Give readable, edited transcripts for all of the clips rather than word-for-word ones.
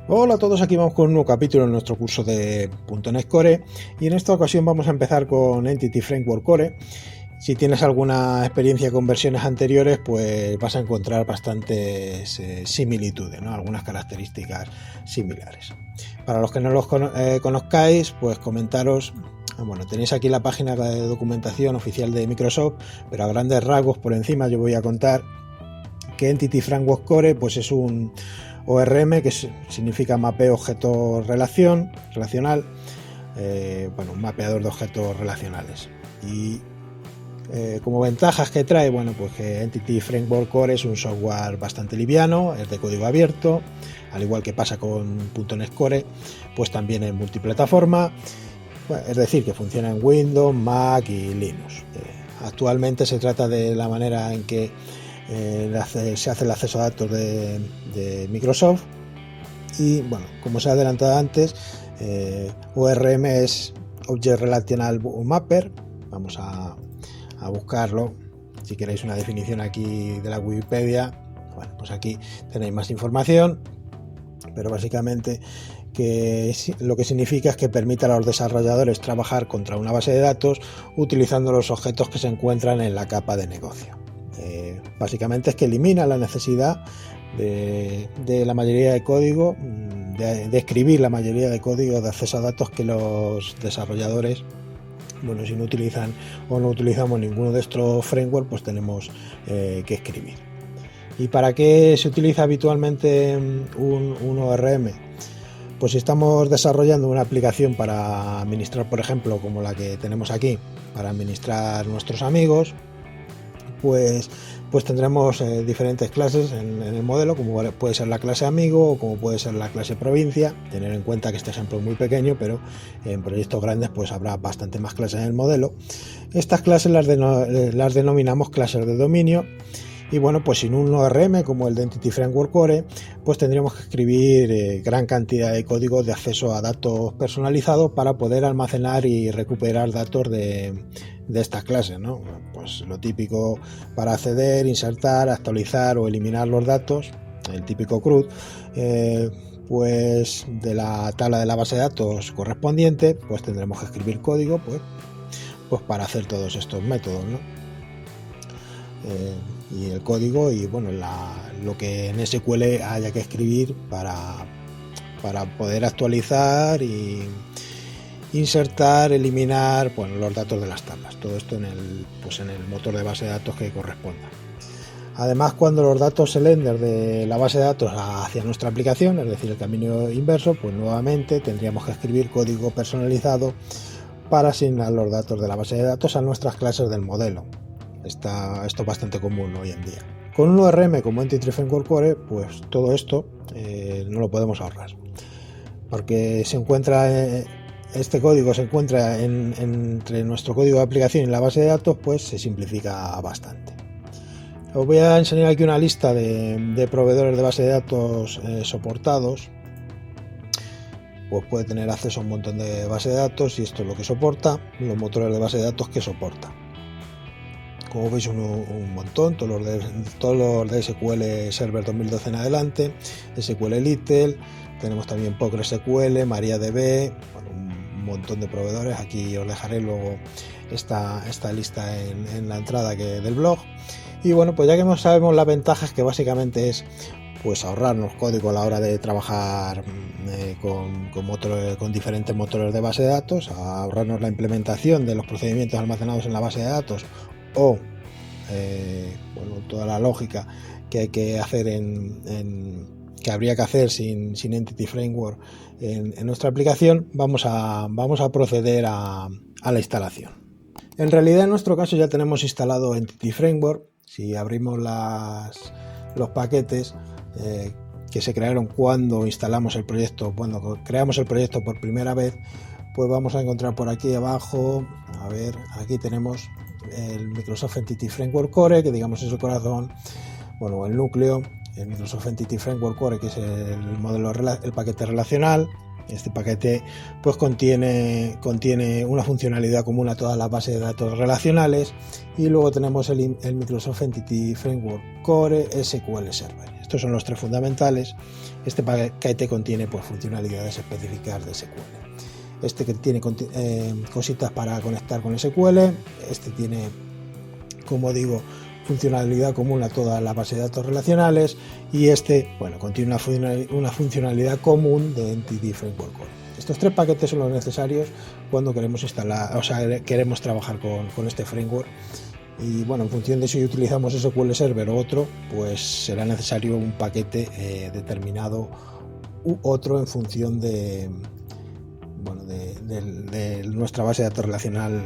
Hola a todos, aquí vamos con un nuevo capítulo en nuestro curso de .NET Core y en esta ocasión vamos a empezar con Entity Framework Core. Si tienes alguna experiencia con versiones anteriores, pues vas a encontrar bastantes similitudes, ¿no? Algunas características similares. Para los que no los conozcáis, pues comentaros, bueno, tenéis aquí la página de documentación oficial de Microsoft, pero a grandes rasgos por encima yo voy a contar que Entity Framework Core pues es un ORM, que significa mapeo objeto relacional, bueno, un mapeador de objetos relacionales. Y como ventajas que trae, bueno, pues que Entity Framework Core es un software bastante liviano, es de código abierto, al igual que pasa con .NET Core, pues también es multiplataforma, bueno, es decir, que funciona en Windows, Mac y Linux. Actualmente se trata de la manera en que se hace el acceso a datos de Microsoft y, bueno, como se ha adelantado antes, ORM es Object Relational Mapper. Vamos a buscarlo. Si queréis una definición aquí de la Wikipedia, bueno, pues aquí tenéis más información, pero básicamente lo que significa es que permite a los desarrolladores trabajar contra una base de datos utilizando los objetos que se encuentran en la capa de negocio. Básicamente es que elimina la necesidad de la mayoría de código, de escribir la mayoría de código de acceso a datos que los desarrolladores, bueno, si no utilizan o no utilizamos ninguno de estos frameworks, pues tenemos que escribir. ¿Y para qué se utiliza habitualmente un ORM? Pues si estamos desarrollando una aplicación para administrar, por ejemplo, como la que tenemos aquí, para administrar nuestros amigos, pues tendremos diferentes clases en el modelo, como puede ser la clase amigo o como puede ser la clase provincia. Tener en cuenta que este ejemplo es muy pequeño, pero en proyectos grandes pues habrá bastante más clases en el modelo. Estas clases las denominamos clases de dominio. Y bueno, pues sin un ORM como el de Entity Framework Core, pues tendríamos que escribir gran cantidad de código de acceso a datos personalizados para poder almacenar y recuperar datos de estas clases, ¿no? Pues lo típico para acceder, insertar, actualizar o eliminar los datos, el típico CRUD, pues de la tabla de la base de datos correspondiente, pues tendremos que escribir código pues para hacer todos estos métodos, ¿no? Y el código y, bueno, lo que en SQL haya que escribir para poder actualizar y insertar, eliminar, bueno, los datos de las tablas. Todo esto en el motor de base de datos que corresponda. Además, cuando los datos se leen desde la base de datos hacia nuestra aplicación, es decir, el camino inverso, pues nuevamente tendríamos que escribir código personalizado para asignar los datos de la base de datos a nuestras clases del modelo. Esto es bastante común hoy en día. Con un ORM como Entity Framework Core, pues todo esto no lo podemos ahorrar, porque este código se encuentra entre nuestro código de aplicación y la base de datos, pues se simplifica bastante. Os voy a enseñar aquí una lista de proveedores de base de datos soportados. Pues puede tener acceso a un montón de base de datos y esto es lo que soporta, los motores de base de datos que soporta. Como veis, un montón, todos los de SQL Server 2012 en adelante, SQLite, tenemos también PostgreSQL, MariaDB, bueno, un montón de proveedores. Aquí os dejaré luego esta lista en la entrada del blog. Y bueno, pues ya que sabemos las ventajas, que básicamente es pues ahorrarnos código a la hora de trabajar con diferentes motores de base de datos, ahorrarnos la implementación de los procedimientos almacenados en la base de datos o bueno, toda la lógica que hay que hacer que habría que hacer sin Entity Framework en nuestra aplicación, vamos a proceder a la instalación. En realidad, en nuestro caso ya tenemos instalado Entity Framework. Si abrimos los paquetes que se crearon cuando instalamos el proyecto, cuando creamos el proyecto por primera vez, pues vamos a encontrar por aquí abajo, a ver, aquí tenemos el Microsoft Entity Framework Core, que digamos es el corazón, bueno, el núcleo, el Microsoft Entity Framework Core, que es el paquete relacional, Este paquete pues contiene una funcionalidad común a todas las bases de datos relacionales, y luego tenemos el Microsoft Entity Framework Core SQL Server. Estos son los tres fundamentales. Este paquete contiene pues funcionalidades específicas de SQL. Este que tiene cositas para conectar con SQL, este tiene, como digo, funcionalidad común a todas las bases de datos relacionales, y este, bueno, contiene una funcionalidad común de Entity Framework Core. Estos tres paquetes son los necesarios cuando queremos instalar, queremos trabajar con este framework. Y bueno, en función de si utilizamos SQL Server o otro, pues será necesario un paquete determinado u otro en función de, bueno, de nuestra base de datos relacional,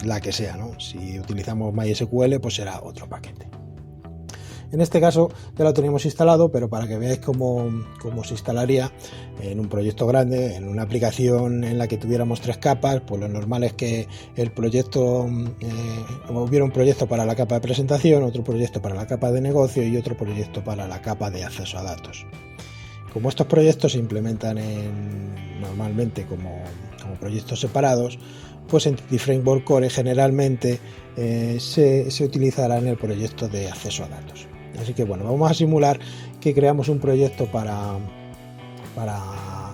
la que sea, ¿no? Si utilizamos MySQL, pues será otro paquete. En este caso ya lo teníamos instalado, pero para que veáis cómo se instalaría en un proyecto grande, en una aplicación en la que tuviéramos tres capas, pues lo normal es que el proyecto, hubiera un proyecto para la capa de presentación, otro proyecto para la capa de negocio y otro proyecto para la capa de acceso a datos. Como estos proyectos se implementan normalmente como proyectos separados, pues Entity Framework Core generalmente se utilizará en el proyecto de acceso a datos. Así que bueno, vamos a simular que creamos un proyecto para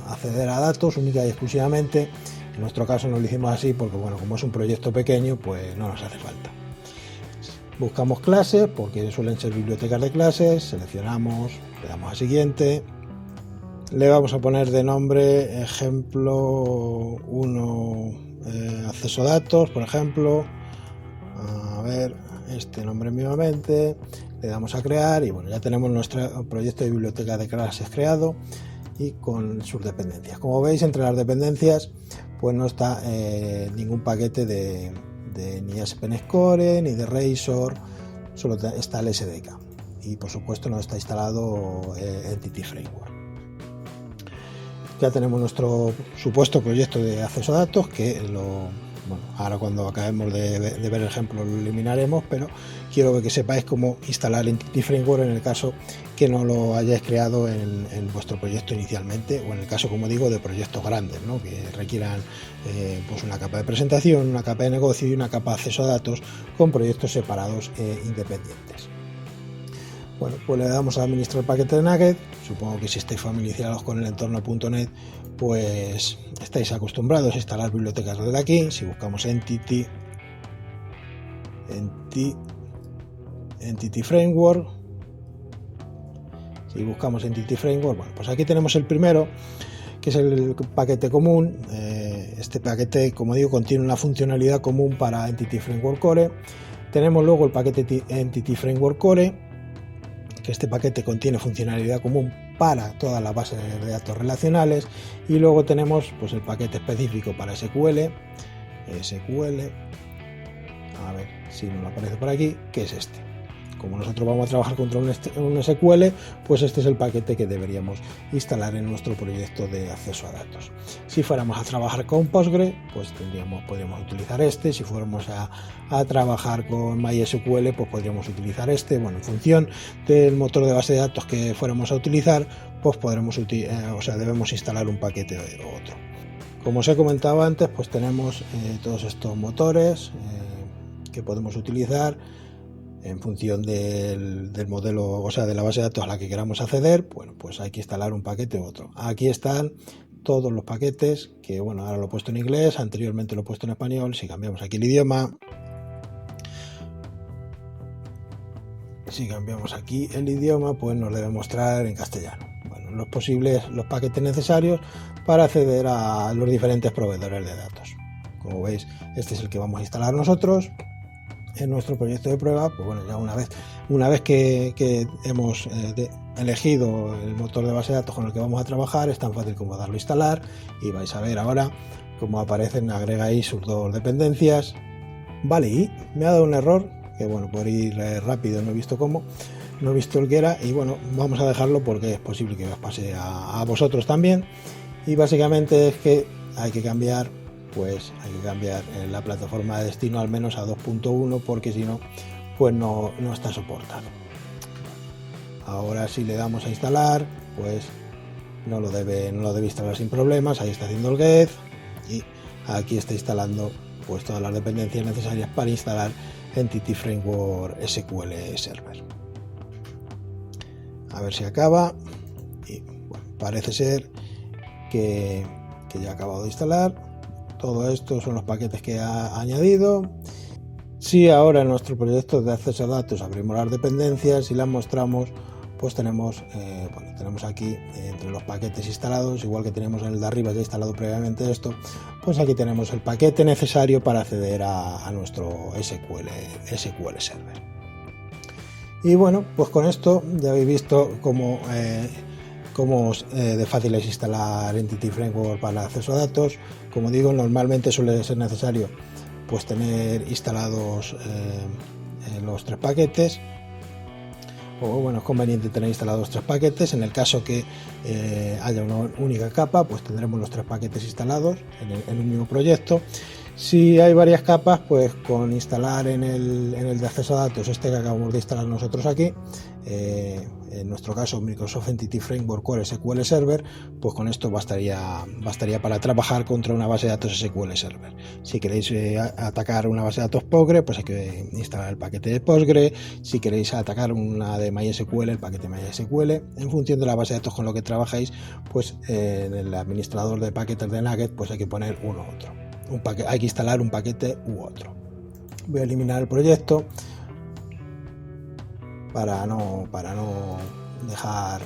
acceder a datos única y exclusivamente. En nuestro caso no lo hicimos así porque, bueno, como es un proyecto pequeño, pues no nos hace falta. Buscamos clases, porque suelen ser bibliotecas de clases, seleccionamos, le damos a siguiente. Le vamos a poner de nombre ejemplo 1, acceso a datos, por ejemplo. A ver, este nombre mismamente. Le damos a crear y bueno, ya tenemos nuestro proyecto de biblioteca de clases creado y con sus dependencias. Como veis, entre las dependencias pues no está ningún paquete de ni ASP.NET Core ni de Razor, solo está el SDK y por supuesto no está instalado Entity Framework. Ya tenemos nuestro supuesto proyecto de acceso a datos, que bueno, ahora cuando acabemos de ver el ejemplo lo eliminaremos, pero quiero que sepáis cómo instalar Entity Framework en el caso que no lo hayáis creado en vuestro proyecto inicialmente, o en el caso, como digo, de proyectos grandes, ¿no? Que requieran pues una capa de presentación, una capa de negocio y una capa de acceso a datos con proyectos separados e independientes. Bueno, pues le damos a administrar paquete de Nugget. Supongo que si estáis familiarizados con el entorno .NET, pues estáis acostumbrados a instalar bibliotecas desde aquí. Si buscamos Entity Framework, si buscamos Entity Framework, bueno, pues aquí tenemos el primero, que es el paquete común. Este paquete, como digo, contiene una funcionalidad común para Entity Framework Core. Tenemos luego el paquete Entity Framework Core, que este paquete contiene funcionalidad común para todas las bases de datos relacionales, y luego tenemos pues el paquete específico para SQL, a ver si nos aparece por aquí, que es este. Como nosotros vamos a trabajar contra un SQL, pues este es el paquete que deberíamos instalar en nuestro proyecto de acceso a datos. Si fuéramos a trabajar con Postgre, pues podríamos utilizar este. Si fuéramos a trabajar con MySQL, pues podríamos utilizar este. Bueno, en función del motor de base de datos que fuéramos a utilizar, pues debemos instalar un paquete u otro. Como os he comentado antes, pues tenemos todos estos motores que podemos utilizar en función del modelo, o sea, de la base de datos a la que queramos acceder. Bueno, pues hay que instalar un paquete u otro. Aquí están todos los paquetes, que bueno, ahora lo he puesto en inglés, anteriormente lo he puesto en español. Si cambiamos aquí el idioma, pues nos debe mostrar en castellano. Bueno, los paquetes necesarios para acceder a los diferentes proveedores de datos. Como veis, este es el que vamos a instalar nosotros en nuestro proyecto de prueba. Pues bueno, ya una vez que hemos elegido el motor de base de datos con el que vamos a trabajar, es tan fácil como darlo a instalar, y vais a ver ahora cómo aparecen, agregáis sus dos dependencias. Vale, y me ha dado un error, que bueno, por ir rápido no he visto el que era, y bueno, vamos a dejarlo porque es posible que os pase a vosotros también. Y básicamente es que hay que cambiar la plataforma de destino al menos a 2.1, porque si no, pues no está soportado. Ahora si le damos a instalar, pues no lo debe instalar sin problemas. Ahí está haciendo el get y aquí está instalando pues todas las dependencias necesarias para instalar Entity Framework SQL Server. A ver si acaba. Y bueno, parece ser que ya ha acabado de instalar. Todo esto son los paquetes que ha añadido. Si ahora en nuestro proyecto de acceso a datos abrimos las dependencias y las mostramos, pues tenemos aquí entre los paquetes instalados, igual que tenemos en el de arriba ya instalado previamente esto, pues aquí tenemos el paquete necesario para acceder a nuestro SQL Server. Y bueno, pues con esto ya habéis visto cómo de fácil es instalar Entity Framework para el acceso a datos. Como digo, normalmente suele ser necesario pues tener instalados los 3 paquetes, o bueno, es conveniente tener instalados 3 paquetes. En el caso que haya una única capa, pues tendremos los 3 paquetes instalados en un mismo proyecto. Si hay varias capas, pues con instalar en el de acceso a datos este que acabamos de instalar nosotros aquí, en nuestro caso Microsoft Entity Framework Core SQL Server, pues con esto bastaría para trabajar contra una base de datos SQL Server. Si queréis atacar una base de datos Postgre, pues hay que instalar el paquete de Postgre. Si queréis atacar una de MySQL, el paquete MySQL. En función de la base de datos con lo que trabajáis, pues en el administrador de paquetes de Nugget, pues hay que poner uno u otro. Hay que instalar un paquete u otro. Voy a eliminar el proyecto para no dejar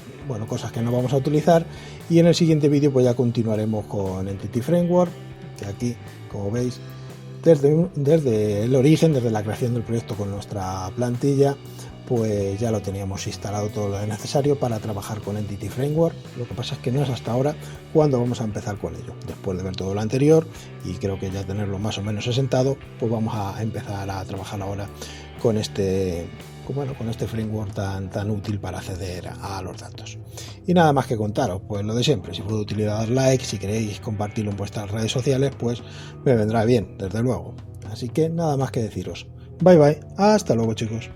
cosas que no vamos a utilizar, y en el siguiente vídeo pues ya continuaremos con Entity Framework, que aquí, como veis, desde el origen, desde la creación del proyecto con nuestra plantilla, pues ya lo teníamos instalado todo lo necesario para trabajar con Entity Framework. Lo que pasa es que no es hasta ahora cuando vamos a empezar con ello. Después de ver todo lo anterior y creo que ya tenerlo más o menos asentado, pues vamos a empezar a trabajar ahora con este framework tan útil para acceder a los datos. Y nada más que contaros, pues lo de siempre. Si fue de utilidad, dar like. Si queréis compartirlo en vuestras redes sociales, pues me vendrá bien, desde luego. Así que nada más que deciros. Bye bye, hasta luego, chicos.